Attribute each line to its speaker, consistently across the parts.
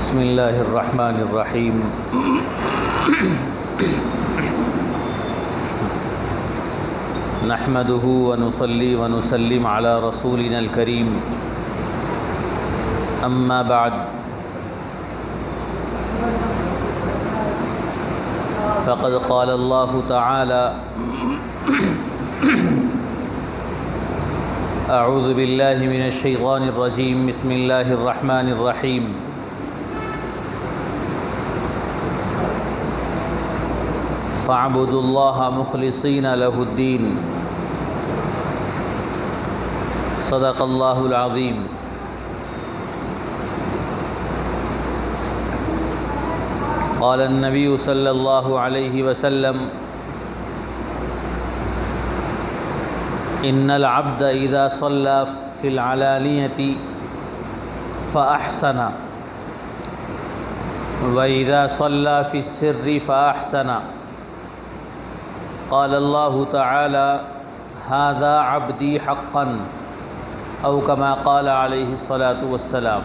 Speaker 1: بسم اللہ الرحمن الرحیم نحمده ونصلي ونسلم على رسولنا الكريم اما بعد فقد قال الله تعالى اعوذ باللہ من الشیطان الرجیم بسم اللہ الرحمن الرحیم فاعبدوا اللہ مخلصین لہ الدین صدق اللہ العظیم۔ قال النبی صلی اللہ علیہ وسلم ان العبد اذا صلى في العلانیة فاحسن واذا صلى في السر فاحسن قال اللہ تعالی هذا عبدی حقا او كما قال علیہ الصلاة والسلام۔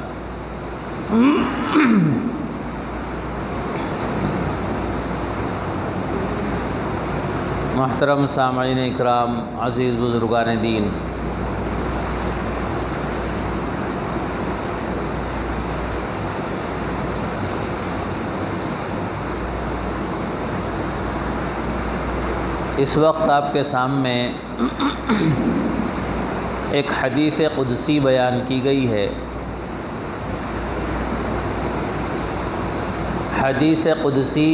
Speaker 1: محترم سامعین اکرام، عزیز بزرگان دین، اس وقت آپ کے سامنے ایک حدیث قدسی بیان کی گئی ہے۔ حدیث قدسی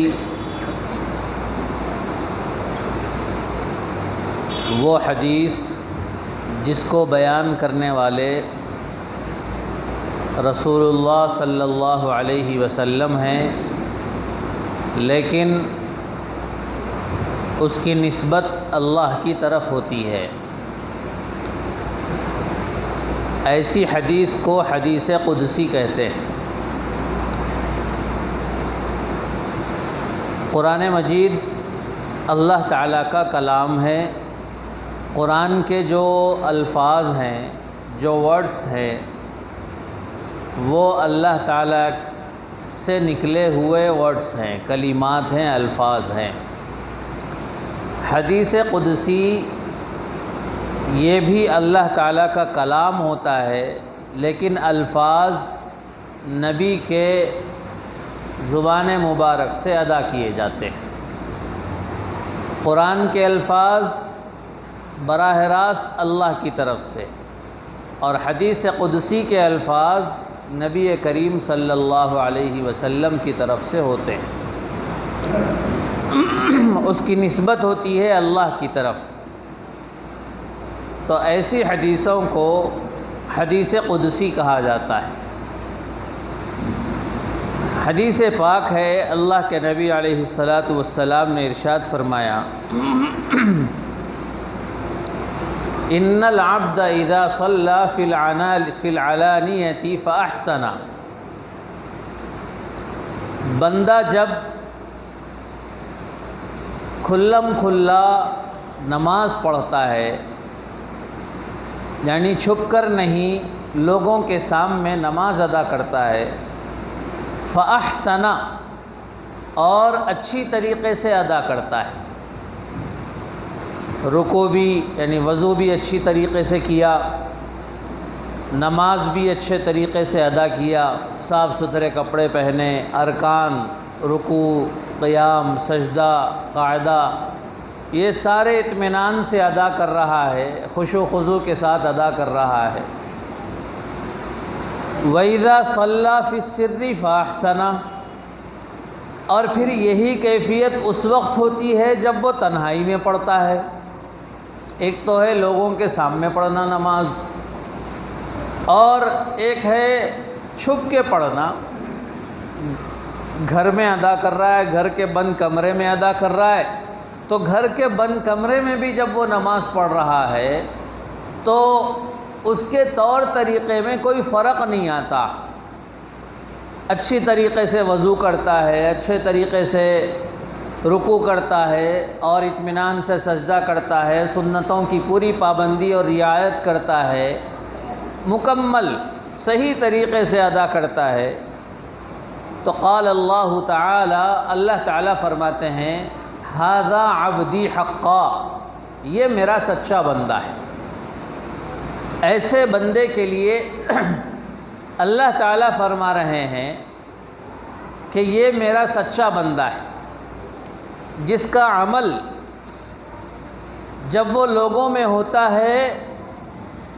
Speaker 1: وہ حدیث جس کو بیان کرنے والے رسول اللہ صلی اللہ علیہ وسلم ہیں، لیکن اس کی نسبت اللہ کی طرف ہوتی ہے۔ ایسی حدیث کو حدیث قدسی کہتے ہیں۔ قرآن مجید اللہ تعالیٰ کا کلام ہے۔ قرآن کے جو الفاظ ہیں، جو ورڈز ہیں، وہ اللہ تعالیٰ سے نکلے ہوئے ورڈز ہیں، کلمات ہیں، الفاظ ہیں۔ حدیث قدسی یہ بھی اللہ تعالیٰ کا کلام ہوتا ہے، لیکن الفاظ نبی کے زبان مبارک سے ادا کیے جاتے ہیں۔ قرآن کے الفاظ براہ راست اللہ کی طرف سے، اور حدیث قدسی کے الفاظ نبی کریم صلی اللہ علیہ وسلم کی طرف سے ہوتے ہیں۔ اس کی نسبت ہوتی ہے اللہ کی طرف۔ تو ایسی حدیثوں کو حدیث قدسی کہا جاتا ہے۔ حدیث پاک ہے، اللہ کے نبی علیہ الصلاۃ والسلام نے ارشاد فرمایا ان العبد اذا صلى في العلانیة فاحسن، بندہ جب کھلم کھلا نماز پڑھتا ہے، یعنی چھپ کر نہیں، لوگوں کے سامنے نماز ادا کرتا ہے، فاحسن، اور اچھی طریقے سے ادا کرتا ہے، رکوع بھی یعنی وضو بھی اچھی طریقے سے کیا، نماز بھی اچھے طریقے سے ادا کیا، صاف ستھرے کپڑے پہنے، ارکان، رکوع، قیام، سجدہ، قاعدہ، یہ سارے اطمینان سے ادا کر رہا ہے، خشوع و خضوع کے ساتھ ادا کر رہا ہے۔ وَإِذَا صَلَّى فِي السِّرِّ فَأَحْسَنَ، اور پھر یہی کیفیت اس وقت ہوتی ہے جب وہ تنہائی میں پڑھتا ہے۔ ایک تو ہے لوگوں کے سامنے پڑھنا نماز، اور ایک ہے چھپ کے پڑھنا، گھر میں ادا کر رہا ہے، گھر کے بند کمرے میں ادا کر رہا ہے۔ تو گھر کے بند کمرے میں بھی جب وہ نماز پڑھ رہا ہے تو اس کے طور طریقے میں کوئی فرق نہیں آتا۔ اچھی طریقے سے وضو کرتا ہے، اچھے طریقے سے رکوع کرتا ہے، اور اطمینان سے سجدہ کرتا ہے، سنتوں کی پوری پابندی اور رعایت کرتا ہے، مکمل صحیح طریقے سے ادا کرتا ہے، تو قال اللہ تعالی، اللہ تعالیٰ فرماتے ہیں ھذا عبدی حقا، یہ میرا سچا بندہ ہے۔ ایسے بندے کے لیے اللہ تعالیٰ فرما رہے ہیں کہ یہ میرا سچا بندہ ہے، جس کا عمل جب وہ لوگوں میں ہوتا ہے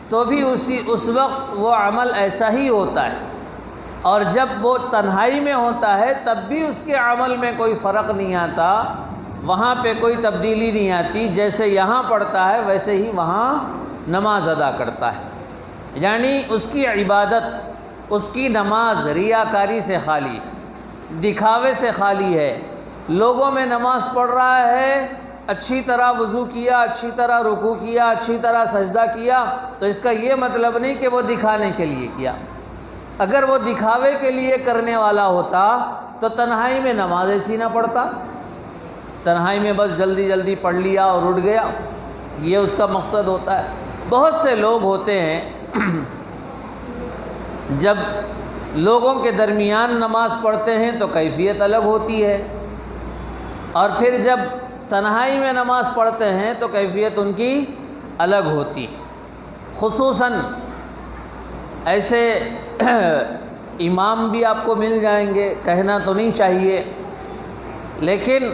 Speaker 1: تو بھی اس وقت وہ عمل ایسا ہی ہوتا ہے، اور جب وہ تنہائی میں ہوتا ہے تب بھی اس کے عمل میں کوئی فرق نہیں آتا، وہاں پہ کوئی تبدیلی نہیں آتی، جیسے یہاں پڑھتا ہے ویسے ہی وہاں نماز ادا کرتا ہے۔ یعنی اس کی عبادت، اس کی نماز ریاکاری سے خالی، دکھاوے سے خالی ہے۔ لوگوں میں نماز پڑھ رہا ہے، اچھی طرح وضو کیا، اچھی طرح رکوع کیا، اچھی طرح سجدہ کیا، تو اس کا یہ مطلب نہیں کہ وہ دکھانے کے لیے کیا۔ اگر وہ دکھاوے کے لیے کرنے والا ہوتا تو تنہائی میں نماز ایسی نہ پڑھتا، تنہائی میں بس جلدی جلدی پڑھ لیا اور اٹھ گیا، یہ اس کا مقصد ہوتا ہے۔ بہت سے لوگ ہوتے ہیں جب لوگوں کے درمیان نماز پڑھتے ہیں تو کیفیت الگ ہوتی ہے، اور پھر جب تنہائی میں نماز پڑھتے ہیں تو کیفیت ان کی الگ ہوتی۔ خصوصاً ایسے امام بھی آپ کو مل جائیں گے، کہنا تو نہیں چاہیے، لیکن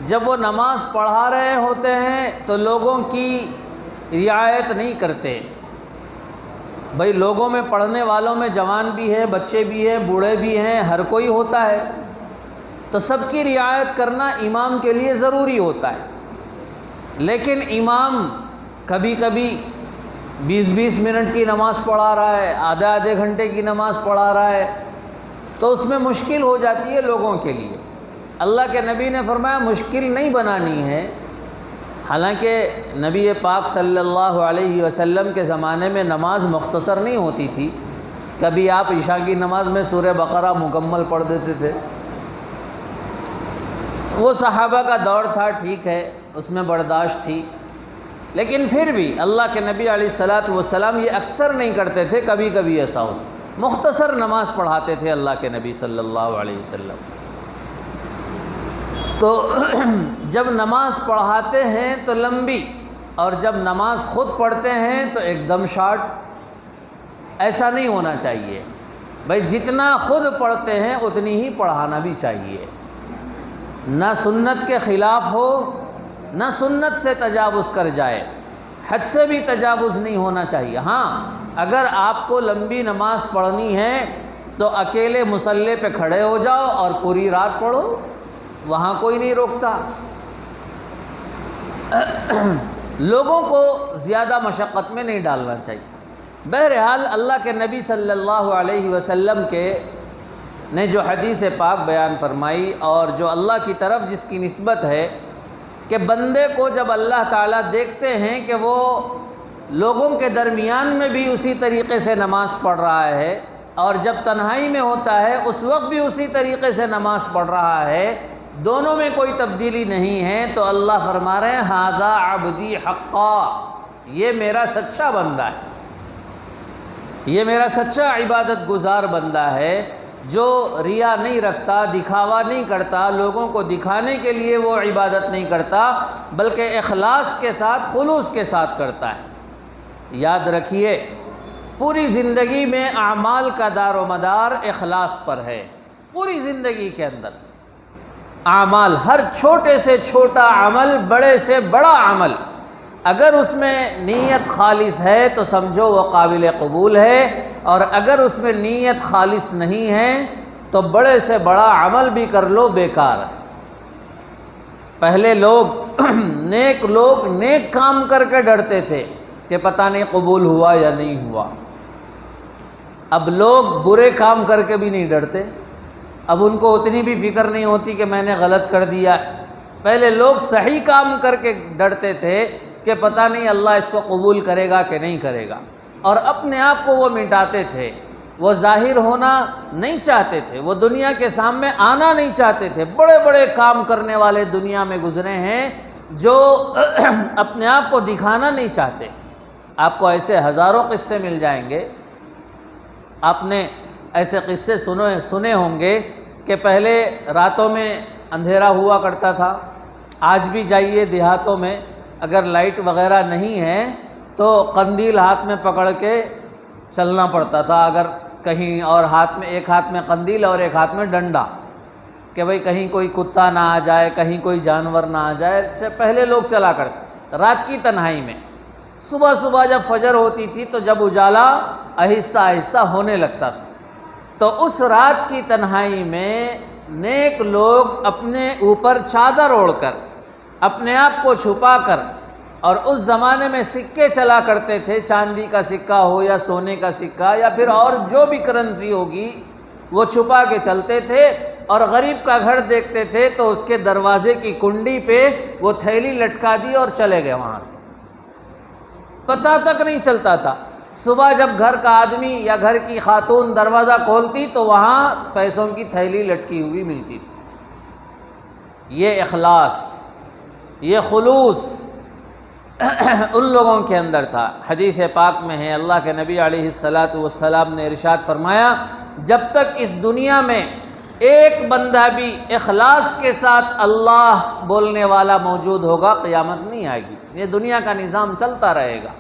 Speaker 1: جب وہ نماز پڑھا رہے ہوتے ہیں تو لوگوں کی رعایت نہیں کرتے۔ بھئی لوگوں میں پڑھنے والوں میں جوان بھی ہیں، بچے بھی ہیں، بوڑھے بھی ہیں، ہر کوئی ہوتا ہے، تو سب کی رعایت کرنا امام کے لیے ضروری ہوتا ہے۔ لیکن امام کبھی کبھی 20-20 منٹ کی نماز پڑھا رہا ہے، آدھے گھنٹے کی نماز پڑھا رہا ہے، تو اس میں مشکل ہو جاتی ہے لوگوں کے لیے۔ اللہ کے نبی نے فرمایا مشکل نہیں بنانی ہے۔ حالانکہ نبی پاک صلی اللہ علیہ وسلم کے زمانے میں نماز مختصر نہیں ہوتی تھی، کبھی آپ عشاء کی نماز میں سورہ بقرہ مکمل پڑھ دیتے تھے۔ وہ صحابہ کا دور تھا، ٹھیک ہے، اس میں برداشت تھی، لیکن پھر بھی اللہ کے نبی علیہ الصلاۃ والسلام یہ اکثر نہیں کرتے تھے، کبھی کبھی ایسا ہو، مختصر نماز پڑھاتے تھے اللہ کے نبی صلی اللہ علیہ وسلم۔ تو جب نماز پڑھاتے ہیں تو لمبی، اور جب نماز خود پڑھتے ہیں تو ایک دم شارٹ، ایسا نہیں ہونا چاہیے۔ بھائی جتنا خود پڑھتے ہیں اتنی ہی پڑھانا بھی چاہیے، نہ سنت کے خلاف ہو، نہ سنت سے تجاوز کر جائے، حد سے بھی تجاوز نہیں ہونا چاہیے۔ ہاں اگر آپ کو لمبی نماز پڑھنی ہے تو اکیلے مصلی پہ کھڑے ہو جاؤ اور پوری رات پڑھو، وہاں کوئی نہیں روکتا۔ لوگوں کو زیادہ مشقت میں نہیں ڈالنا چاہیے۔ بہرحال اللہ کے نبی صلی اللہ علیہ وسلم نے جو حدیث پاک بیان فرمائی، اور جو اللہ کی طرف جس کی نسبت ہے کہ بندے کو جب اللہ تعالیٰ دیکھتے ہیں کہ وہ لوگوں کے درمیان میں بھی اسی طریقے سے نماز پڑھ رہا ہے، اور جب تنہائی میں ہوتا ہے اس وقت بھی اسی طریقے سے نماز پڑھ رہا ہے، دونوں میں کوئی تبدیلی نہیں ہے، تو اللہ فرما رہے ہیں ھذا عبدی حقا، یہ میرا سچا بندہ ہے، یہ میرا سچا عبادت گزار بندہ ہے، جو ریا نہیں رکھتا، دکھاوا نہیں کرتا، لوگوں کو دکھانے کے لیے وہ عبادت نہیں کرتا، بلکہ اخلاص کے ساتھ، خلوص کے ساتھ کرتا ہے۔ یاد رکھیے پوری زندگی میں اعمال کا دار و مدار اخلاص پر ہے، پوری زندگی کے اندر اعمال، ہر چھوٹے سے چھوٹا عمل، بڑے سے بڑا عمل، اگر اس میں نیت خالص ہے تو سمجھو وہ قابل قبول ہے، اور اگر اس میں نیت خالص نہیں ہے تو بڑے سے بڑا عمل بھی کر لو بیکار ہے۔ پہلے لوگ نیک کام کر کے ڈرتے تھے کہ پتہ نہیں قبول ہوا یا نہیں ہوا، اب لوگ برے کام کر کے بھی نہیں ڈرتے، اب ان کو اتنی بھی فکر نہیں ہوتی کہ میں نے غلط کر دیا۔ پہلے لوگ صحیح کام کر کے ڈرتے تھے کہ پتہ نہیں اللہ اس کو قبول کرے گا کہ نہیں کرے گا، اور اپنے آپ کو وہ مٹاتے تھے، وہ ظاہر ہونا نہیں چاہتے تھے، وہ دنیا کے سامنے آنا نہیں چاہتے تھے۔ بڑے بڑے کام کرنے والے دنیا میں گزرے ہیں جو اپنے آپ کو دکھانا نہیں چاہتے۔ آپ کو ایسے ہزاروں قصے مل جائیں گے، آپ نے ایسے قصے سنے ہوں گے کہ پہلے راتوں میں اندھیرا ہوا کرتا تھا. آج بھی جائیے دیہاتوں میں، اگر لائٹ وغیرہ نہیں ہے تو قندیل ہاتھ میں پکڑ کے چلنا پڑتا تھا. اگر کہیں اور ایک ہاتھ میں قندیل اور ایک ہاتھ میں ڈنڈا، کہ بھئی کہیں کوئی کتا نہ آ جائے، کہیں کوئی جانور نہ آ جائے. پہلے لوگ چلا کرتے رات کی تنہائی میں. صبح صبح جب فجر ہوتی تھی تو جب اجالا آہستہ آہستہ ہونے لگتا تھا، تو اس رات کی تنہائی میں نیک لوگ اپنے اوپر چادر اوڑھ کر، اپنے آپ کو چھپا کر، اور اس زمانے میں سکے چلا کرتے تھے، چاندی کا سکہ ہو یا سونے کا سکہ یا پھر اور جو بھی کرنسی ہوگی وہ چھپا کے چلتے تھے. اور غریب کا گھر دیکھتے تھے تو اس کے دروازے کی کنڈی پہ وہ تھیلی لٹکا دی اور چلے گئے، وہاں سے پتہ تک نہیں چلتا تھا. صبح جب گھر کا آدمی یا گھر کی خاتون دروازہ کھولتی تو وہاں پیسوں کی تھیلی لٹکی ہوئی ملتی تھی. یہ اخلاص، یہ خلوص ان لوگوں کے اندر تھا. حدیث پاک میں ہے، اللہ کے نبی علیہ السلام نے ارشاد فرمایا، جب تک اس دنیا میں ایک بندہ بھی اخلاص کے ساتھ اللہ بولنے والا موجود ہوگا، قیامت نہیں آئے گی. یہ دنیا کا نظام چلتا رہے گا.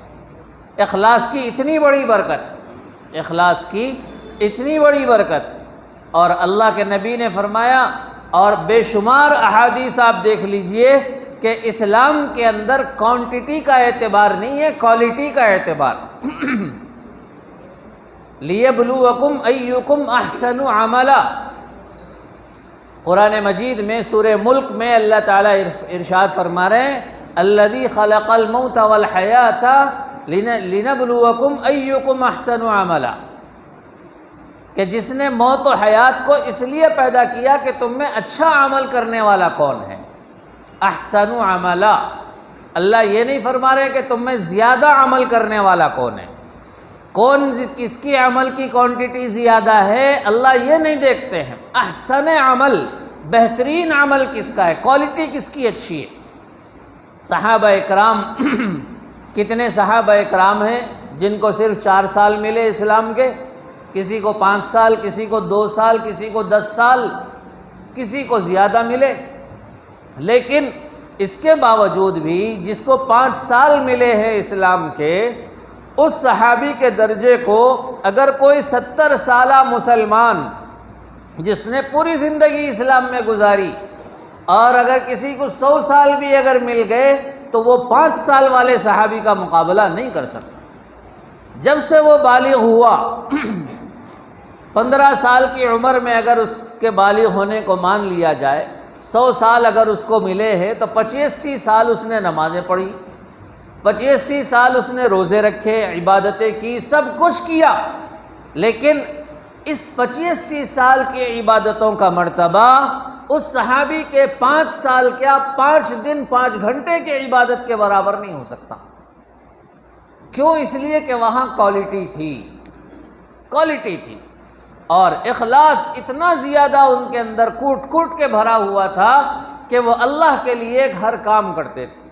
Speaker 1: اخلاص کی اتنی بڑی برکت، اخلاص کی اتنی بڑی برکت. اور اللہ کے نبی نے فرمایا، اور بے شمار احادیث آپ دیکھ لیجئے کہ اسلام کے اندر کوانٹٹی کا اعتبار نہیں ہے، کوالٹی کا اعتبار. لِيَبْلُوَكُمْ أَيُّكُمْ أَحْسَنُ عَمَلًا. قرآن مجید میں سورہ ملک میں اللہ تعالیٰ ارشاد فرما رہے ہیں، الذی خلق الموت والحیات لنبلوکم ایکم احسن عملا، کہ جس نے موت و حیات کو اس لیے پیدا کیا کہ تم میں اچھا عمل کرنے والا کون ہے. احسن عملا، اللہ یہ نہیں فرما رہے کہ تم میں زیادہ عمل کرنے والا کون ہے، کس کی عمل کی کوانٹٹی زیادہ ہے، اللہ یہ نہیں دیکھتے ہیں. احسن عمل، بہترین عمل کس کا ہے، کوالٹی کس کی اچھی ہے. صحابہ اکرام کتنے صحابہ اکرام ہیں جن کو صرف 4 سال ملے اسلام کے، کسی کو 5 سال، کسی کو 2 سال، کسی کو 10 سال، کسی کو زیادہ ملے. لیکن اس کے باوجود بھی جس کو 5 سال ملے ہیں اسلام کے، اس صحابی کے درجے کو اگر کوئی 70 سالہ مسلمان جس نے پوری زندگی اسلام میں گزاری، اور اگر کسی کو 100 سال بھی اگر مل گئے تو وہ 5 سال والے صحابی کا مقابلہ نہیں کر سکتا. جب سے وہ بالغ ہوا 15 سال کی عمر میں اگر اس کے بالغ ہونے کو مان لیا جائے، 100 سال اگر اس کو ملے ہیں تو 85 سال اس نے نمازیں پڑھی، 85 سال اس نے روزے رکھے، عبادتیں کی، سب کچھ کیا. لیکن اس 85 سال کی عبادتوں کا مرتبہ اس صحابی کے 5 سال کیا 5 دن 5 گھنٹے کی عبادت کے برابر نہیں ہو سکتا. کیوں؟ اس لیے کہ وہاں کوالٹی تھی اور اخلاص اتنا زیادہ ان کے اندر کوٹ کوٹ کے بھرا ہوا تھا کہ وہ اللہ کے لیے ہر کام کرتے تھے.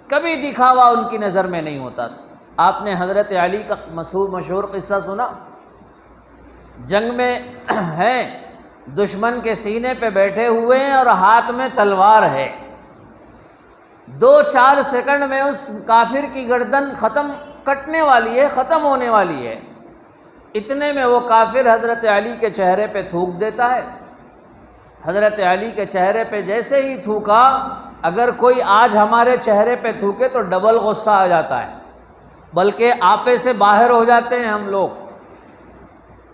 Speaker 1: کبھی دکھاوا ان کی نظر میں نہیں ہوتا تھا. آپ نے حضرت علی کا مشہور قصہ سنا. جنگ میں ہیں، دشمن کے سینے پہ بیٹھے ہوئے ہیں اور ہاتھ میں تلوار ہے. 2-4 سیکنڈ میں اس کافر کی گردن کٹنے والی ہے، ختم ہونے والی ہے. اتنے میں وہ کافر حضرت علی کے چہرے پہ تھوک دیتا ہے. حضرت علی کے چہرے پہ جیسے ہی تھوکا، اگر کوئی آج ہمارے چہرے پہ تھوکے تو ڈبل غصہ آ جاتا ہے، بلکہ آپے سے باہر ہو جاتے ہیں ہم لوگ.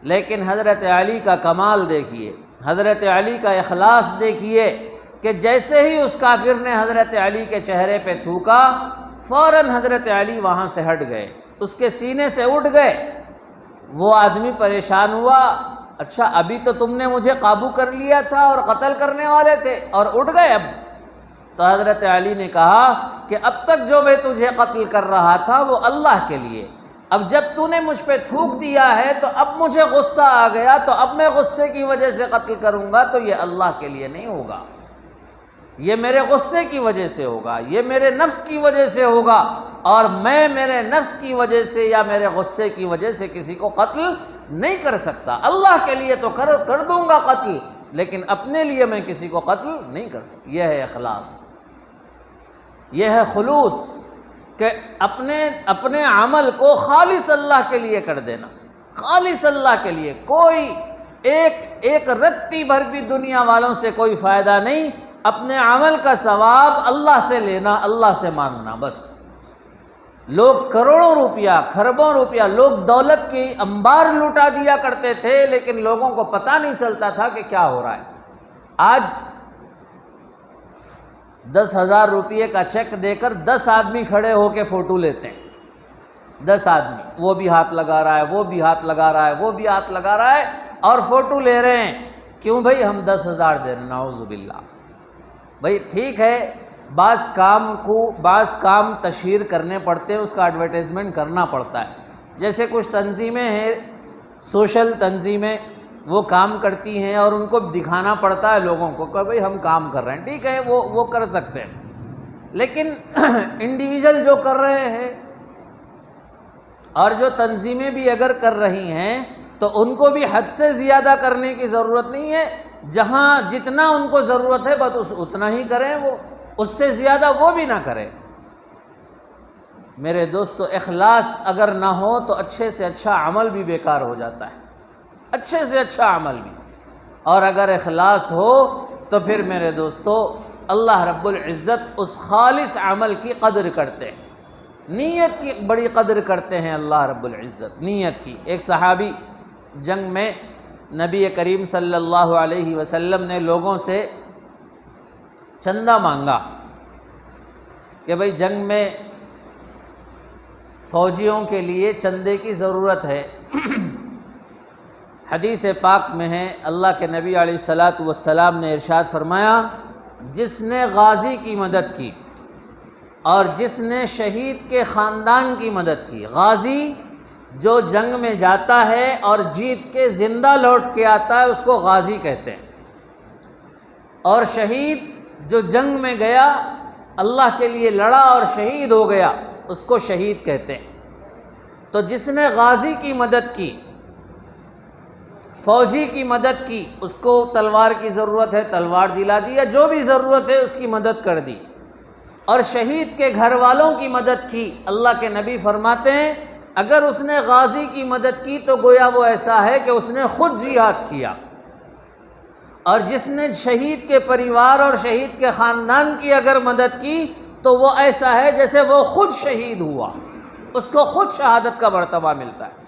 Speaker 1: لیکن حضرت علی کا کمال دیکھیے، حضرت علی کا اخلاص دیکھیے کہ جیسے ہی اس کافر نے حضرت علی کے چہرے پہ تھوکا، فوراً حضرت علی وہاں سے ہٹ گئے، اس کے سینے سے اٹھ گئے. وہ آدمی پریشان ہوا، اچھا ابھی تو تم نے مجھے قابو کر لیا تھا اور قتل کرنے والے تھے اور اٹھ گئے اب. تو حضرت علی نے کہا کہ اب تک جو میں تجھے قتل کر رہا تھا وہ اللہ کے لیے، اب جب تو نے مجھ پہ تھوک دیا ہے تو اب مجھے غصہ آ گیا، تو اب میں غصے کی وجہ سے قتل کروں گا تو یہ اللہ کے لیے نہیں ہوگا، یہ میرے غصے کی وجہ سے ہوگا، یہ میرے نفس کی وجہ سے ہوگا، اور میں میرے نفس کی وجہ سے یا میرے غصے کی وجہ سے کسی کو قتل نہیں کر سکتا. اللہ کے لیے تو کر دوں گا قتل، لیکن اپنے لیے میں کسی کو قتل نہیں کر سکتا۔ یہ ہے اخلاص، یہ ہے خلوص، کہ اپنے عمل کو خالص اللہ کے لیے کر دینا، خالص اللہ کے لیے، کوئی ایک رتی بھر بھی دنیا والوں سے کوئی فائدہ نہیں، اپنے عمل کا ثواب اللہ سے لینا، اللہ سے مانگنا بس۔ لوگ کروڑوں روپیہ، کھربوں روپیہ، لوگ دولت کی انبار لوٹا دیا کرتے تھے، لیکن لوگوں کو پتہ نہیں چلتا تھا کہ کیا ہو رہا ہے۔ آج 10,000 روپیے کا چیک دے کر 10 آدمی کھڑے ہو کے فوٹو لیتے ہیں، 10 آدمی، وہ بھی ہاتھ لگا رہا ہے، وہ بھی ہاتھ لگا رہا ہے، وہ بھی ہاتھ لگا رہا ہے، اور فوٹو لے رہے ہیں۔ کیوں بھائی؟ ہم 10,000 دے رہے ہیں، نعوذ باللہ۔ بھائی ٹھیک ہے، بعض کام تشہیر کرنے پڑتے ہیں، اس کا ایڈورٹائزمنٹ کرنا پڑتا ہے۔ جیسے کچھ تنظیمیں ہیں، سوشل تنظیمیں، وہ کام کرتی ہیں اور ان کو دکھانا پڑتا ہے لوگوں کو کہ بھئی ہم کام کر رہے ہیں، ٹھیک ہے، وہ کر سکتے ہیں۔ لیکن انڈیویجول جو کر رہے ہیں اور جو تنظیمیں بھی اگر کر رہی ہیں تو ان کو بھی حد سے زیادہ کرنے کی ضرورت نہیں ہے، جہاں جتنا ان کو ضرورت ہے بس اتنا ہی کریں، وہ اس سے زیادہ وہ بھی نہ کریں۔ میرے دوستو، اخلاص اگر نہ ہو تو اچھے سے اچھا عمل بھی بیکار ہو جاتا ہے، اچھے سے اچھا عمل بھی۔ اور اگر اخلاص ہو تو پھر میرے دوستو اللہ رب العزت اس خالص عمل کی قدر کرتے ہیں، نیت کی بڑی قدر کرتے ہیں اللہ رب العزت، نیت کی۔ ایک صحابی جنگ میں نبی کریم صلی اللہ علیہ وسلم نے لوگوں سے چندہ مانگا کہ بھئی جنگ میں فوجیوں کے لیے چندے کی ضرورت ہے۔ حدیث پاک میں ہے، اللہ کے نبی علیہ الصلاۃ والسلام نے ارشاد فرمایا، جس نے غازی کی مدد کی اور جس نے شہید کے خاندان کی مدد کی، غازی جو جنگ میں جاتا ہے اور جیت کے زندہ لوٹ کے آتا ہے اس کو غازی کہتے ہیں، اور شہید جو جنگ میں گیا، اللہ کے لیے لڑا اور شہید ہو گیا، اس کو شہید کہتے ہیں۔ تو جس نے غازی کی مدد کی، فوجی کی مدد کی، اس کو تلوار کی ضرورت ہے تلوار دلا دیا، جو بھی ضرورت ہے اس کی مدد کر دی، اور شہید کے گھر والوں کی مدد کی۔ اللہ کے نبی فرماتے ہیں اگر اس نے غازی کی مدد کی تو گویا وہ ایسا ہے کہ اس نے خود جہاد کیا، اور جس نے شہید کے پریوار اور شہید کے خاندان کی اگر مدد کی تو وہ ایسا ہے جیسے وہ خود شہید ہوا، اس کو خود شہادت کا مرتبہ ملتا ہے۔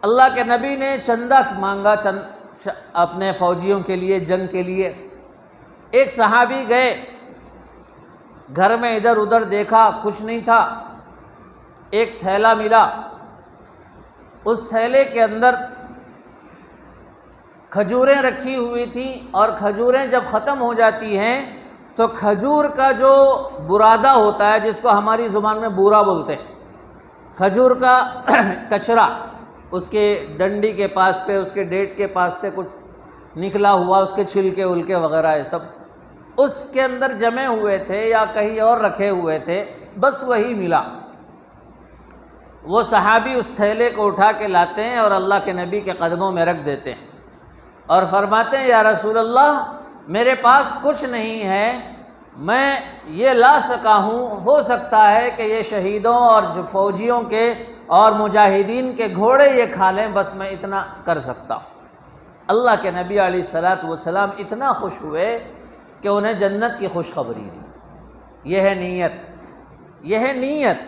Speaker 1: اللہ کے نبی نے چندہ مانگا اپنے فوجیوں کے لیے، جنگ کے لیے۔ ایک صحابی گئے، گھر میں ادھر ادھر دیکھا، کچھ نہیں تھا، ایک تھیلا ملا، اس تھیلے کے اندر کھجوریں رکھی ہوئی تھیں، اور کھجوریں جب ختم ہو جاتی ہیں تو کھجور کا جو برادہ ہوتا ہے، جس کو ہماری زبان میں بورا بولتے ہیں، کھجور کا کچرا، اس کے ڈنڈی کے پاس پہ، اس کے ڈیٹ کے پاس سے کچھ نکلا ہوا، اس کے چھلکے الکے وغیرہ یہ سب اس کے اندر جمے ہوئے تھے یا کہیں اور رکھے ہوئے تھے، بس وہی ملا۔ وہ صحابی اس تھیلے کو اٹھا کے لاتے ہیں اور اللہ کے نبی کے قدموں میں رکھ دیتے ہیں اور فرماتے ہیں یا رسول اللہ، میرے پاس کچھ نہیں ہے، میں یہ لا سکا ہوں، ہو سکتا ہے کہ یہ شہیدوں اور فوجیوں کے اور مجاہدین کے گھوڑے یہ کھا لیں، بس میں اتنا کر سکتا ہوں۔ اللہ کے نبی علیہ الصلاۃ والسلام اتنا خوش ہوئے کہ انہیں جنت کی خوشخبری دی۔ یہ ہے نیت، یہ ہے نیت۔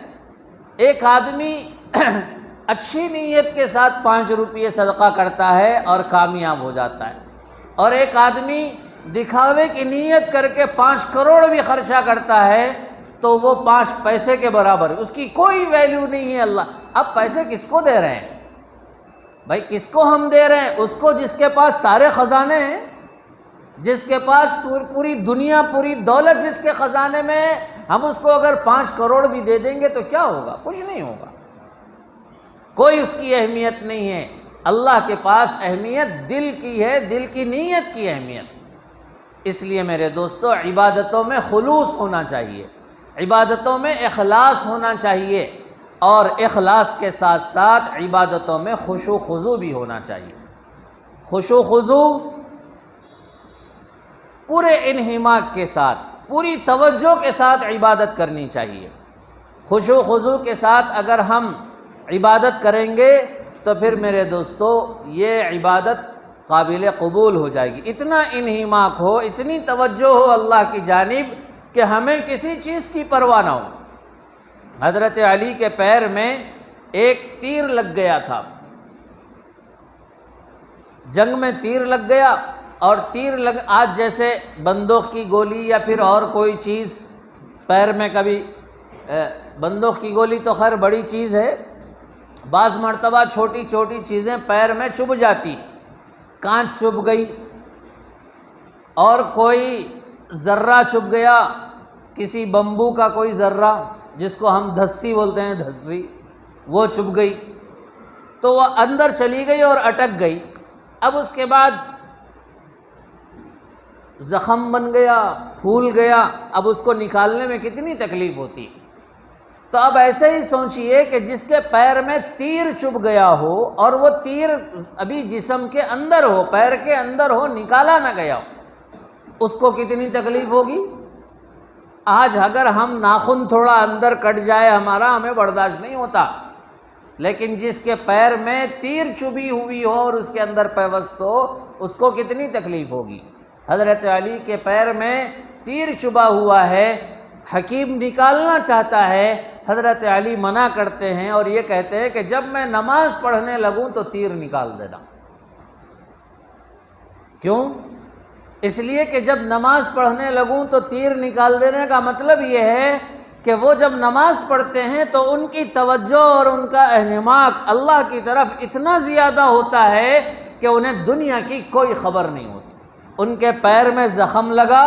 Speaker 1: ایک آدمی اچھی نیت کے ساتھ 5 روپے صدقہ کرتا ہے اور کامیاب ہو جاتا ہے، اور ایک آدمی دکھاوے کی نیت کر کے 5 کروڑ بھی خرچہ کرتا ہے تو وہ 5 پیسے کے برابر، اس کی کوئی ویلیو نہیں ہے۔ اللہ اب پیسے کس کو دے رہے ہیں بھائی؟ کس کو ہم دے رہے ہیں؟ اس کو جس کے پاس سارے خزانے ہیں، جس کے پاس پوری دنیا، پوری دولت جس کے خزانے میں ہے، ہم اس کو اگر 5 کروڑ بھی دے دیں گے تو کیا ہوگا؟ کچھ نہیں ہوگا، کوئی اس کی اہمیت نہیں ہے۔ اللہ کے پاس اہمیت دل کی ہے، دل کی نیت کی اہمیت۔ اس لیے میرے دوستو، عبادتوں میں خلوص ہونا چاہیے، عبادتوں میں اخلاص ہونا چاہیے، اور اخلاص کے ساتھ ساتھ عبادتوں میں خشوع و خضوع بھی ہونا چاہیے۔ خشوع و خضوع پورے انہماک کے ساتھ، پوری توجہ کے ساتھ عبادت کرنی چاہیے۔ خشوع و خضوع کے ساتھ اگر ہم عبادت کریں گے تو پھر میرے دوستو یہ عبادت قابل قبول ہو جائے گی۔ اتنا انہماک ہو، اتنی توجہ ہو اللہ کی جانب کہ ہمیں کسی چیز کی پرواہ نہ ہو۔ حضرت علی کے پیر میں ایک تیر لگ گیا تھا، جنگ میں تیر لگ گیا، اور آج جیسے بندوق کی گولی یا پھر اور کوئی چیز پیر میں، کبھی بندوق کی گولی تو خیر بڑی چیز ہے، بعض مرتبہ چھوٹی چھوٹی چیزیں پیر میں چبھ جاتی، کانچ چبھ گئی، اور کوئی ذرہ چبھ گیا، کسی بمبو کا کوئی ذرہ جس کو ہم دھسی بولتے ہیں، دھسی، وہ چبھ گئی تو وہ اندر چلی گئی اور اٹک گئی۔ اب اس کے بعد زخم بن گیا، پھول گیا، اب اس کو نکالنے میں کتنی تکلیف ہوتی۔ تو اب ایسے ہی سوچئے کہ جس کے پیر میں تیر چبھ گیا ہو اور وہ تیر ابھی جسم کے اندر ہو، پیر کے اندر ہو، نکالا نہ گیا ہو، اس کو کتنی تکلیف ہوگی۔ آج اگر ہم ناخن تھوڑا اندر کٹ جائے ہمارا، ہمیں برداشت نہیں ہوتا، لیکن جس کے پیر میں تیر چبھی ہوئی ہو اور اس کے اندر پیوست ہو، اس کو کتنی تکلیف ہوگی۔ حضرت علی کے پیر میں تیر چبھا ہوا ہے، حکیم نکالنا چاہتا ہے، حضرت علی منع کرتے ہیں اور یہ کہتے ہیں کہ جب میں نماز پڑھنے لگوں تو تیر نکال دینا۔ کیوں؟ اس لیے کہ جب نماز پڑھنے لگوں تو تیر نکال دینے کا مطلب یہ ہے کہ وہ جب نماز پڑھتے ہیں تو ان کی توجہ اور ان کا انہماک اللہ کی طرف اتنا زیادہ ہوتا ہے کہ انہیں دنیا کی کوئی خبر نہیں ہوتی۔ ان کے پیر میں زخم لگا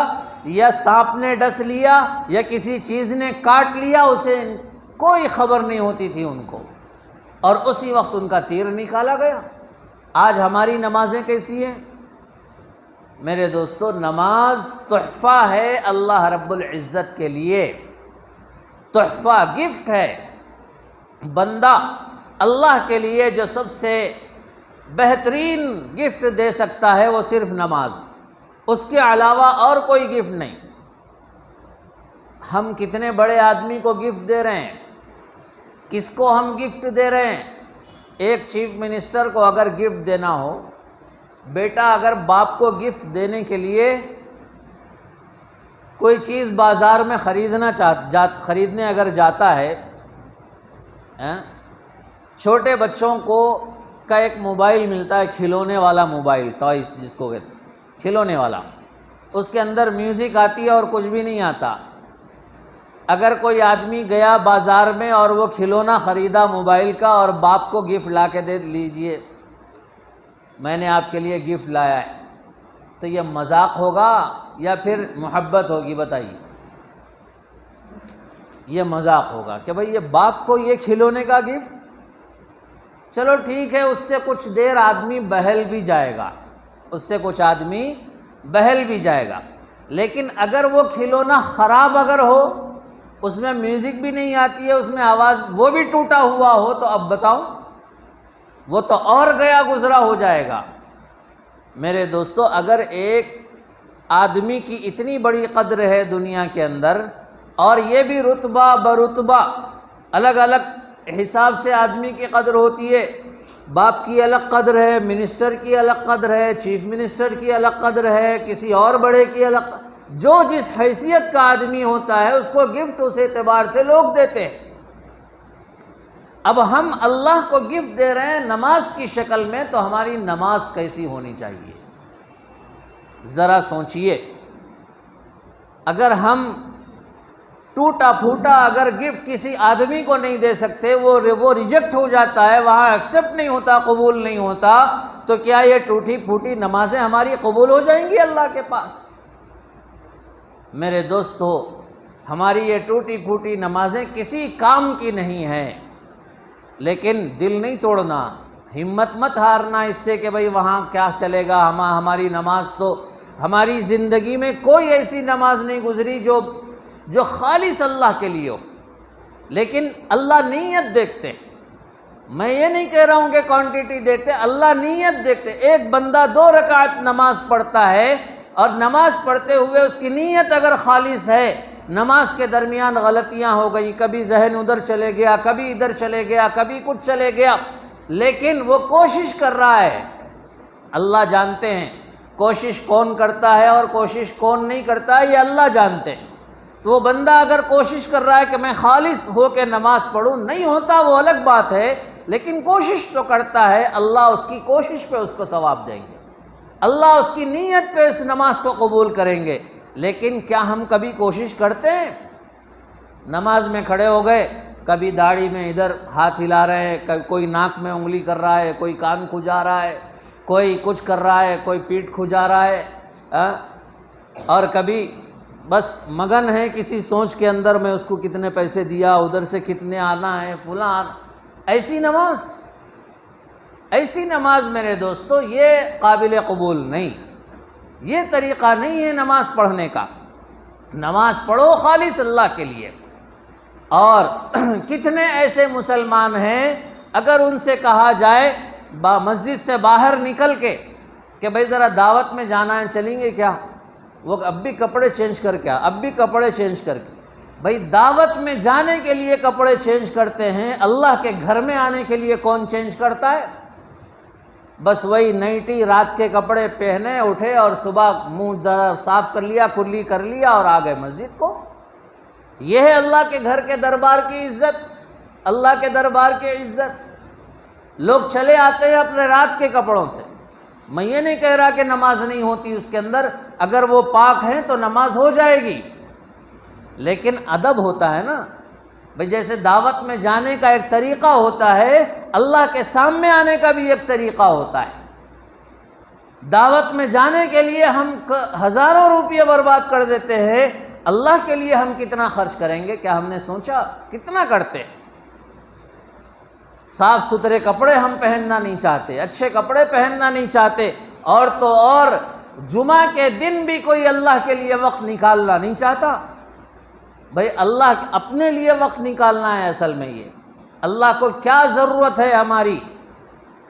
Speaker 1: یا سانپ نے ڈس لیا یا کسی چیز نے کاٹ لیا، اسے کوئی خبر نہیں ہوتی تھی ان کو، اور اسی وقت ان کا تیر نکالا گیا۔ آج ہماری نمازیں کیسی ہیں؟ میرے دوستو، نماز تحفہ ہے اللہ رب العزت کے لیے، تحفہ، گفٹ ہے۔ بندہ اللہ کے لیے جو سب سے بہترین گفٹ دے سکتا ہے وہ صرف نماز، اس کے علاوہ اور کوئی گفٹ نہیں۔ ہم کتنے بڑے آدمی کو گفٹ دے رہے ہیں، کس کو ہم گفٹ دے رہے ہیں؟ ایک چیف منسٹر کو اگر گفٹ دینا ہو، بیٹا اگر باپ کو گفٹ دینے کے لیے کوئی چیز بازار میں خریدنے اگر جاتا ہے، چھوٹے بچوں کو کا ایک موبائل ملتا ہے، کھلونے والا موبائل، ٹوائس جس کو کہتے ہیں، کھلونے والا، اس کے اندر میوزک آتی ہے اور کچھ بھی نہیں آتا۔ اگر کوئی آدمی گیا بازار میں اور وہ کھلونا خریدا موبائل کا اور باپ کو گفٹ لا کے دے لیجئے، میں نے آپ کے لیے گفٹ لایا ہے، تو یہ مذاق ہوگا یا پھر محبت ہوگی؟ بتائیے۔ یہ مذاق ہوگا کہ بھئی یہ باپ کو یہ کھلونے کا گفٹ، چلو ٹھیک ہے، اس سے کچھ دیر آدمی بہل بھی جائے گا، اس سے کچھ آدمی بہل بھی جائے گا، لیکن اگر وہ کھلونا خراب اگر ہو، اس میں میوزک بھی نہیں آتی ہے، اس میں آواز، وہ بھی ٹوٹا ہوا ہو، تو اب بتاؤ، وہ تو اور گیا گزرا ہو جائے گا۔ میرے دوستو، اگر ایک آدمی کی اتنی بڑی قدر ہے دنیا کے اندر، اور یہ بھی رتبہ برتبہ الگ الگ حساب سے آدمی کی قدر ہوتی ہے، باپ کی الگ قدر ہے، منسٹر کی الگ قدر ہے، چیف منسٹر کی الگ قدر ہے، کسی اور بڑے کی الگ قدر، جو جس حیثیت کا آدمی ہوتا ہے اس کو گفٹ اس اعتبار سے لوگ دیتے ہیں۔ اب ہم اللہ کو گفٹ دے رہے ہیں نماز کی شکل میں، تو ہماری نماز کیسی ہونی چاہیے؟ ذرا سوچئے۔ اگر ہم ٹوٹا پھوٹا اگر گفٹ کسی آدمی کو نہیں دے سکتے، وہ ریجیکٹ ہو جاتا ہے، وہاں ایکسیپٹ نہیں ہوتا، قبول نہیں ہوتا، تو کیا یہ ٹوٹی پھوٹی نمازیں ہماری قبول ہو جائیں گی اللہ کے پاس؟ میرے دوستو، ہماری یہ ٹوٹی پھوٹی نمازیں کسی کام کی نہیں ہیں، لیکن دل نہیں توڑنا، ہمت مت ہارنا اس سے کہ بھئی وہاں کیا چلے گا، ہماری نماز تو، ہماری زندگی میں کوئی ایسی نماز نہیں گزری جو خالص اللہ کے لیے ہو، لیکن اللہ نیت دیکھتے ہیں۔ میں یہ نہیں کہہ رہا ہوں کہ کوانٹٹی دیکھتے، اللہ نیت دیکھتے۔ ایک بندہ 2 رکعت نماز پڑھتا ہے اور نماز پڑھتے ہوئے اس کی نیت اگر خالص ہے، نماز کے درمیان غلطیاں ہو گئی، کبھی ذہن ادھر چلے گیا، کبھی ادھر چلے گیا، کبھی کچھ چلے گیا، لیکن وہ کوشش کر رہا ہے۔ اللہ جانتے ہیں کوشش کون کرتا ہے اور کوشش کون نہیں کرتا ہے، یہ اللہ جانتے ہیں۔ تو وہ بندہ اگر کوشش کر رہا ہے کہ میں خالص ہو کے نماز پڑھوں، نہیں ہوتا وہ الگ بات ہے، لیکن کوشش تو کرتا ہے، اللہ اس کی کوشش پہ اس کو ثواب دیں گے، اللہ اس کی نیت پہ اس نماز کو قبول کریں گے۔ لیکن کیا ہم کبھی کوشش کرتے ہیں؟ نماز میں کھڑے ہو گئے، کبھی داڑھی میں ادھر ہاتھ ہلا رہے ہیں، کوئی ناک میں انگلی کر رہا ہے، کوئی کان کھجا رہا ہے، کوئی کچھ کر رہا ہے، کوئی پیٹھ کھجا رہا ہے، اور کبھی بس مگن ہے کسی سوچ کے اندر میں اس کو کتنے پیسے دیا، ادھر سے کتنے آنا ہے، فلاں آنا۔ ایسی نماز میرے دوستو یہ قابل قبول نہیں، یہ طریقہ نہیں ہے نماز پڑھنے کا۔ نماز پڑھو خالص اللہ کے لیے۔ اور کتنے ایسے مسلمان ہیں اگر ان سے کہا جائے مسجد سے باہر نکل کے کہ بھائی ذرا دعوت میں جانا ہے، چلیں گے کیا؟ وہ اب بھی کپڑے چینج کر کے، اب بھی کپڑے چینج کر کے۔ بھائی دعوت میں جانے کے لیے کپڑے چینج کرتے ہیں، اللہ کے گھر میں آنے کے لیے کون چینج کرتا ہے؟ بس وہی نائٹی رات کے کپڑے پہنے اٹھے اور صبح منہ صاف کر لیا، کلی کر لیا اور آ گئے مسجد کو۔ یہ ہے اللہ کے گھر کے دربار کی عزت، اللہ کے دربار کی عزت۔ لوگ چلے آتے ہیں اپنے رات کے کپڑوں سے۔ میں یہ نہیں کہہ رہا کہ نماز نہیں ہوتی اس کے اندر، اگر وہ پاک ہیں تو نماز ہو جائے گی، لیکن ادب ہوتا ہے نا بھئی۔ جیسے دعوت میں جانے کا ایک طریقہ ہوتا ہے، اللہ کے سامنے آنے کا بھی ایک طریقہ ہوتا ہے۔ دعوت میں جانے کے لیے ہم ہزاروں روپیے برباد کر دیتے ہیں، اللہ کے لیے ہم کتنا خرچ کریں گے؟ کیا ہم نے سوچا کتنا کرتے؟ صاف ستھرے کپڑے ہم پہننا نہیں چاہتے، اچھے کپڑے پہننا نہیں چاہتے، اور تو اور جمعہ کے دن بھی کوئی اللہ کے لیے وقت نکالنا نہیں چاہتا۔ بھئی اللہ اپنے لیے وقت نکالنا ہے اصل میں۔ یہ اللہ کو کیا ضرورت ہے ہماری؟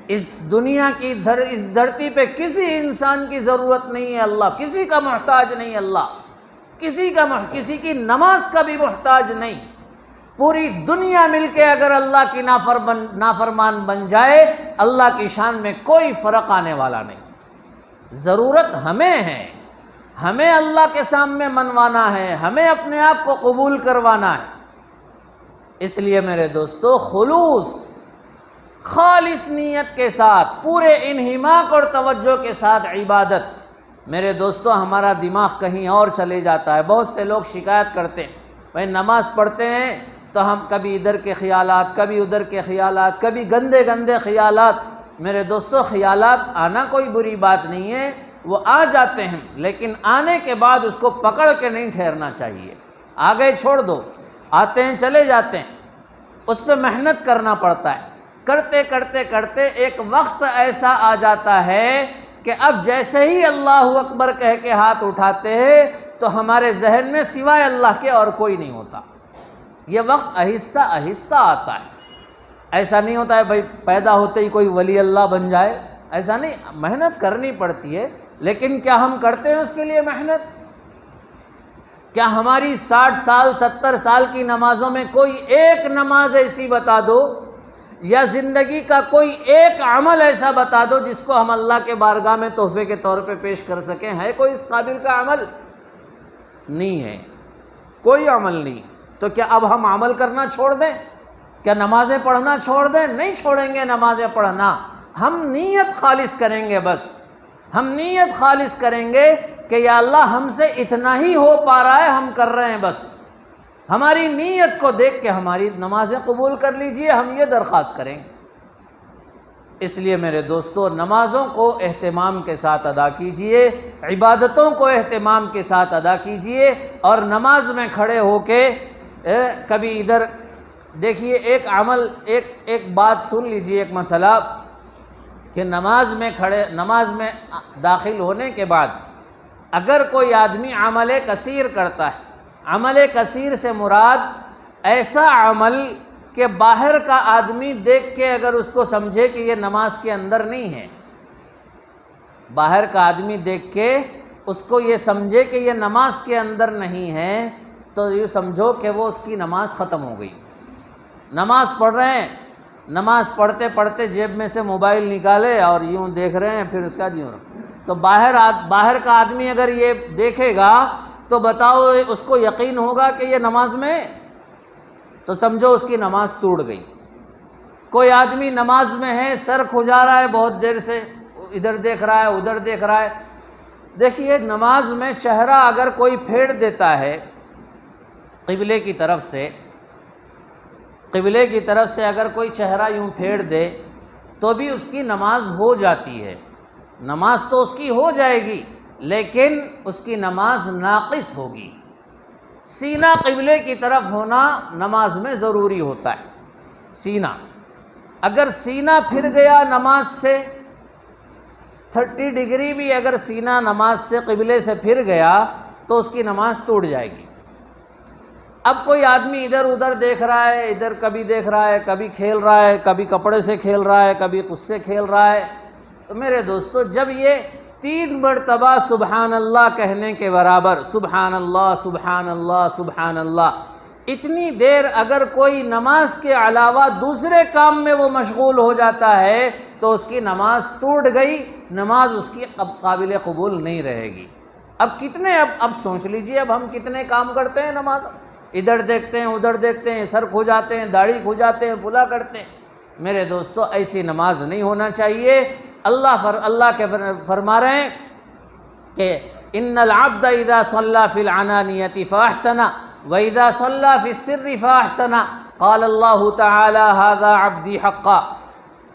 Speaker 1: اس دنیا کی اس دھرتی پہ کسی انسان کی ضرورت نہیں ہے، اللہ کسی کا محتاج نہیں، اللہ کسی کی نماز کا بھی محتاج نہیں۔ پوری دنیا مل کے اگر اللہ کی نافرمان بن جائے، اللہ کی شان میں کوئی فرق آنے والا نہیں۔ ضرورت ہمیں ہے، ہمیں اللہ کے سامنے منوانا ہے، ہمیں اپنے آپ کو قبول کروانا ہے۔ اس لیے میرے دوستو خالص نیت کے ساتھ، پورے انہماک اور توجہ کے ساتھ عبادت۔ میرے دوستو ہمارا دماغ کہیں اور چلے جاتا ہے۔ بہت سے لوگ شکایت کرتے ہیں، بھائی نماز پڑھتے ہیں تو ہم کبھی ادھر کے خیالات، کبھی ادھر کے خیالات، کبھی گندے گندے خیالات۔ میرے دوستو خیالات آنا کوئی بری بات نہیں ہے، وہ آ جاتے ہیں، لیکن آنے کے بعد اس کو پکڑ کے نہیں ٹھہرنا چاہیے۔ آگے چھوڑ دو، آتے ہیں چلے جاتے ہیں، اس پہ محنت کرنا پڑتا ہے۔ کرتے کرتے کرتے ایک وقت ایسا آ جاتا ہے کہ اب جیسے ہی اللہ اکبر کہہ کے ہاتھ اٹھاتے ہیں تو ہمارے ذہن میں سوائے اللہ کے اور کوئی نہیں ہوتا۔ یہ وقت آہستہ آہستہ آتا ہے، ایسا نہیں ہوتا ہے بھائی پیدا ہوتے ہی کوئی ولی اللہ بن جائے، ایسا نہیں۔ محنت کرنی پڑتی ہے، لیکن کیا ہم کرتے ہیں اس کے لیے محنت؟ کیا ہماری 60 سال 70 سال کی نمازوں میں کوئی ایک نماز ایسی بتا دو، یا زندگی کا کوئی ایک عمل ایسا بتا دو جس کو ہم اللہ کے بارگاہ میں تحفے کے طور پہ پیش کر سکیں؟ ہے کوئی اس قابل کا عمل؟ نہیں ہے، کوئی عمل نہیں۔ تو کیا اب ہم عمل کرنا چھوڑ دیں؟ کیا نمازیں پڑھنا چھوڑ دیں؟ نہیں چھوڑیں گے نمازیں پڑھنا، ہم نیت خالص کریں گے۔ بس ہم نیت خالص کریں گے کہ یا اللہ ہم سے اتنا ہی ہو پا رہا ہے، ہم کر رہے ہیں، بس ہماری نیت کو دیکھ کے ہماری نمازیں قبول کر لیجئے، ہم یہ درخواست کریں گے۔ اس لیے میرے دوستو نمازوں کو اہتمام کے ساتھ ادا کیجئے، عبادتوں کو اہتمام کے ساتھ ادا کیجئے، اور نماز میں کھڑے ہو کے کبھی ادھر دیکھیے، ایک عمل ایک بات سن لیجئے، ایک مسئلہ کہ نماز میں داخل ہونے کے بعد اگر کوئی آدمی عمل کثیر کرتا ہے، عمل کثیر سے مراد ایسا عمل کہ باہر کا آدمی دیکھ کے اگر اس کو سمجھے کہ یہ نماز کے اندر نہیں ہے، باہر کا آدمی دیکھ کے اس کو یہ سمجھے کہ یہ نماز کے اندر نہیں ہے، تو یہ سمجھو کہ وہ اس کی نماز ختم ہو گئی۔ نماز پڑھ رہے ہیں، نماز پڑھتے پڑھتے جیب میں سے موبائل نکالے اور یوں دیکھ رہے ہیں، پھر اس کا یوں، تو باہر کا آدمی اگر یہ دیکھے گا تو بتاؤ اس کو یقین ہوگا کہ یہ نماز میں، تو سمجھو اس کی نماز ٹوٹ گئی۔ کوئی آدمی نماز میں ہے، سر کھجا رہا ہے بہت دیر سے، ادھر دیکھ رہا ہے ادھر دیکھ رہا ہے۔ دیکھیے نماز میں چہرہ اگر کوئی پھیر دیتا ہے قبلے کی طرف سے اگر کوئی چہرہ یوں پھیر دے تو بھی اس کی نماز ہو جاتی ہے، نماز تو اس کی ہو جائے گی لیکن اس کی نماز ناقص ہوگی۔ سینہ قبلے کی طرف ہونا نماز میں ضروری ہوتا ہے۔ سینہ اگر سینہ پھر گیا نماز سے، 30 ڈگری بھی اگر سینہ نماز سے قبلے سے پھر گیا تو اس کی نماز ٹوٹ جائے گی۔ اب کوئی آدمی ادھر ادھر دیکھ رہا ہے، ادھر کبھی دیکھ رہا ہے، کبھی کھیل رہا ہے، کبھی کپڑے سے کھیل رہا ہے، کبھی خود سے کھیل رہا ہے، تو میرے دوستو جب یہ 3 مرتبہ سبحان اللہ کہنے کے برابر، سبحان اللہ سبحان اللہ سبحان اللہ، اتنی دیر اگر کوئی نماز کے علاوہ دوسرے کام میں وہ مشغول ہو جاتا ہے تو اس کی نماز ٹوٹ گئی، نماز اس کی قابل قبول نہیں رہے گی۔ اب سوچ لیجئے، اب ہم کتنے کام کرتے ہیں نماز، ادھر دیکھتے ہیں ادھر دیکھتے ہیں، سر کھجاتے ہیں، داڑھی کھجاتے ہیں، پھلا کرتے ہیں۔ میرے دوستو ایسی نماز نہیں ہونا چاہیے۔ اللہ کے فرما رہے ہیں کہ ان العبد اذا صلى في العنانية فاحسن واذا صلى في السر فاحسن قال اللہ تعالی هذا عبدی حقا۔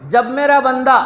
Speaker 1: جب میرا بندہ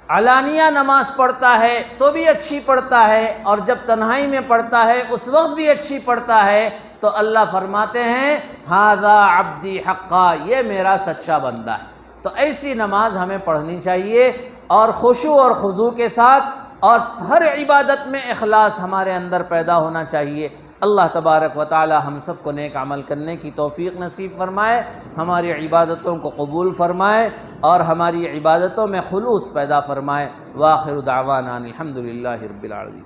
Speaker 1: علانیہ نماز پڑھتا ہے تو بھی اچھی پڑھتا ہے، اور جب تنہائی میں پڑھتا ہے اس وقت بھی اچھی پڑھتا ہے، تو اللہ فرماتے ہیں ھذا عبدی حقا، یہ میرا سچا بندہ ہے۔ تو ایسی نماز ہمیں پڑھنی چاہیے، اور خشوع اور خضوع کے ساتھ، اور ہر عبادت میں اخلاص ہمارے اندر پیدا ہونا چاہیے۔ اللہ تبارک و تعالی ہم سب کو نیک عمل کرنے کی توفیق نصیب فرمائے، ہماری عبادتوں کو قبول فرمائے، اور ہماری عبادتوں میں خلوص پیدا فرمائے۔ وآخر دعوانا الحمد للہ رب العالمین۔